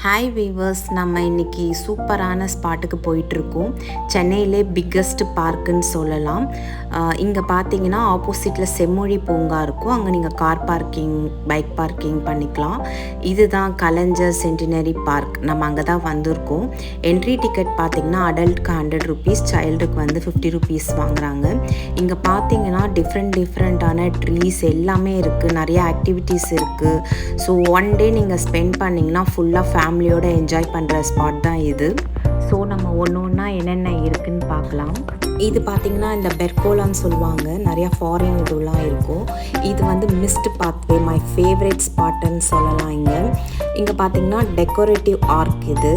Hi viewers, நம்ம இன்றைக்கி சூப்பரான ஸ்பாட்டுக்கு போயிட்டுருக்கோம். சென்னையிலே பிக்கஸ்ட் பார்க்குன்னு சொல்லலாம். இங்கே பார்த்தீங்கன்னா ஆப்போசிட்டில் செம்மொழி பூங்கா இருக்கும். அங்கே நீங்கள் கார் பார்க்கிங், பைக் பார்க்கிங் பண்ணிக்கலாம். இதுதான் கலைஞர் சென்டினரி பார்க். நம்ம அங்கே தான் வந்திருக்கோம். என்ட்ரி டிக்கெட் பார்த்திங்கன்னா அடல்ட்க்கு 100 rupees, சைல்டுக்கு வந்து 50 rupees வாங்குகிறாங்க. இங்கே பார்த்தீங்கன்னா டிஃப்ரெண்ட்டான ட்ரீஸ் எல்லாமே இருக்குது, நிறைய ஆக்டிவிட்டீஸ் இருக்குது. ஸோ ஒன் டே நீங்கள் ஸ்பெண்ட் பண்ணிங்கன்னா ஃபுல்லாக ஃபேமிலியோடு என்ஜாய் பண்ணுற ஸ்பாட் தான் இது. ஸோ நம்ம ஒன்று ஒன்றா என்னென்ன இருக்குதுன்னு பார்க்கலாம். இது பார்த்திங்கன்னா இந்த பெர்கோலான்னு சொல்லுவாங்க, நிறையா ஃபாரின் இதுலாம் இருக்கும். இது வந்து மிஸ்ட் பாத்வே, மை ஃபேவரட் ஸ்பாட்டுன்னு சொல்லலாம். இங்கே பார்த்திங்கன்னா டெக்கரேட்டிவ் ஆர்க் இது.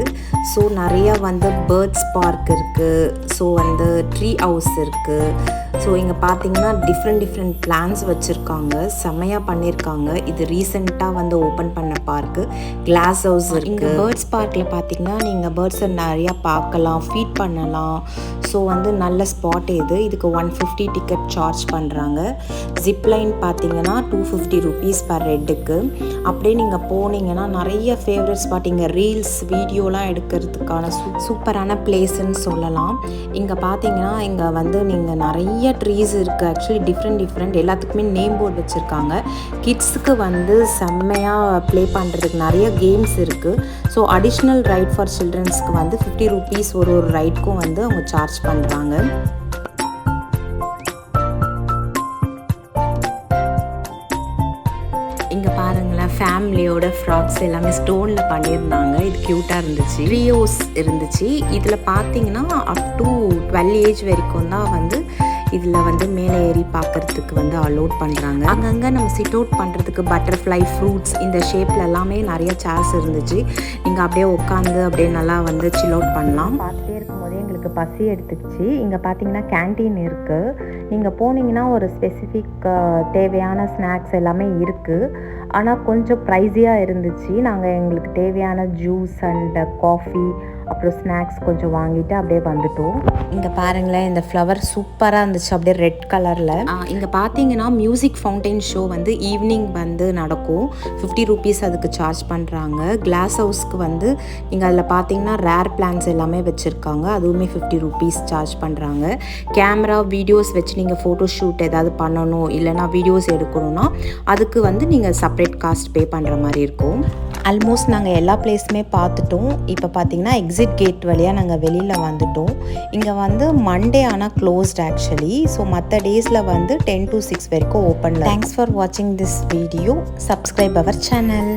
ஸோ நிறையா வந்து பேர்ட்ஸ் பார்க் இருக்குது. ஸோ வந்து ட்ரீ ஹவுஸ் இருக்குது. ஸோ இங்கே பார்த்தீங்கன்னா டிஃப்ரெண்ட் பிளான்ஸ் வச்சுருக்காங்க, செம்மையாக பண்ணியிருக்காங்க. இது ரீசெண்டாக வந்து ஓப்பன் பண்ண பார்க்கு. கிளாஸ் ஹவுஸ் இருக்குது. பேர்ட்ஸ் பார்க்கில் பார்த்தீங்கன்னா நீங்கள் பேர்ட்ஸை நிறையா பார்க்கலாம், ஃபீட் பண்ணலாம். ஸோ வந்து நல்ல ஸ்பாட் இது. இதுக்கு 150 டிக்கெட் சார்ஜ் பண்ணுறாங்க. ஜிப்லைன் பார்த்தீங்கன்னா 250 rupees per ஹெட்டுக்கு. அப்படியே நீங்கள் போனீங்கன்னா நிறைய ஃபேவரட் ஸ்பாட், இங்கே ரீல்ஸ் வீடியோலாம் எடுக்கிறதுக்கான சூப்பரான பிளேஸ்ன்னு சொல்லலாம். இங்கே பார்த்தீங்கன்னா இங்கே வந்து நீங்கள் நிறைய ட்ரீஸ் இருக்குது. ஆக்சுவலி டிஃப்ரெண்ட் எல்லாத்துக்குமே நேம் போர்டு வச்சுருக்காங்க. கிட்ஸுக்கு வந்து செம்மையாக ப்ளே பண்ணுறதுக்கு நிறைய கேம்ஸ் இருக்குது. ஸோ அடிஷ்னல் ரைட் ஃபார் சில்ட்ரன்ஸ்க்கு வந்து 50 rupees ஒரு ரைட்க்கும் வந்து அவங்க சார்ஜ் பண்ணுறாங்க. இங்கே பாருங்களேன், ஃபேமிலியோட ஃப்ராக்ஸ் எல்லாமே ஸ்டோனில் பண்ணியிருந்தாங்க. இது க்யூட்டாக இருந்துச்சு. ட்ரீயோஸ் இருந்துச்சு. இதில் பார்த்தீங்கன்னா அப் டு 12 ஏஜ் வரைக்கும் தான் வந்து இதில் வந்து மேலே ஏறி பார்க்குறதுக்கு வந்து அலோட் பண்ணுறாங்க. அங்கங்கே நம்ம சிட் அவுட் பண்ணுறதுக்கு பட்டர்ஃப்ளை, ஃப்ரூட்ஸ் இந்த ஷேப்பில் எல்லாமே நிறைய சேர்ஸ் இருந்துச்சு. நீங்கள் அப்படியே உட்காந்து அப்படியே நல்லா வந்து சில் அவுட் பண்ணலாம். பார்த்துட்டே இருக்கும்போதே எங்களுக்கு பசி எடுத்துக்கிச்சு. இங்கே பார்த்தீங்கன்னா கேன்டீன் இருக்குது. நீங்கள் போனீங்கன்னா ஒரு ஸ்பெசிஃபிக் தேவையான ஸ்நாக்ஸ் எல்லாமே இருக்குது. ஆனால் கொஞ்சம் ப்ரைஸியாக இருந்துச்சு. நாங்கள் எங்களுக்கு தேவையான ஜூஸ் அண்ட் காஃபி அப்புறம் ஸ்நாக்ஸ் கொஞ்சம் வாங்கிட்டு அப்படியே வந்துட்டோம். இங்கே பாருங்களேன், இந்த ஃப்ளவர் சூப்பராக இருந்துச்சு, அப்படியே ரெட் கலரில். இங்கே பார்த்தீங்கன்னா மியூசிக் ஃபவுண்டைன் ஷோ வந்து ஈவினிங் வந்து நடக்கும். 50 rupees அதுக்கு சார்ஜ் பண்ணுறாங்க. கிளாஸ் ஹவுஸ்க்கு வந்து நீங்கள் அதில் பார்த்தீங்கன்னா ரேர் பிளான்ஸ் எல்லாமே வச்சுருக்காங்க. அதுவுமே 50 rupees சார்ஜ் பண்ணுறாங்க. கேமரா வீடியோஸ் வச்சு நீங்கள் ஃபோட்டோ ஷூட் ஏதாவது பண்ணணும், இல்லைனா வீடியோஸ் எடுக்கணும்னா அதுக்கு வந்து நீங்கள் செப்பரேட் காஸ்ட் பே பண்ணுற மாதிரி இருக்கும். ஆல்மோஸ்ட் நாங்கள் எல்லா பிளேஸுமே பார்த்துட்டோம். இப்போ பார்த்தீங்கன்னா எக்ஸிட் கேட் வழியாக நாங்கள் வெளியில் வந்துட்டோம். இங்கே வந்து மண்டே ஆனால் க்ளோஸ்ட் ஆக்சுவலி. ஸோ மற்ற டேஸில் வந்து 10 to 6 வரைக்கும் ஓப்பன். தேங்க்ஸ் ஃபார் வாட்சிங் this video. Subscribe our channel.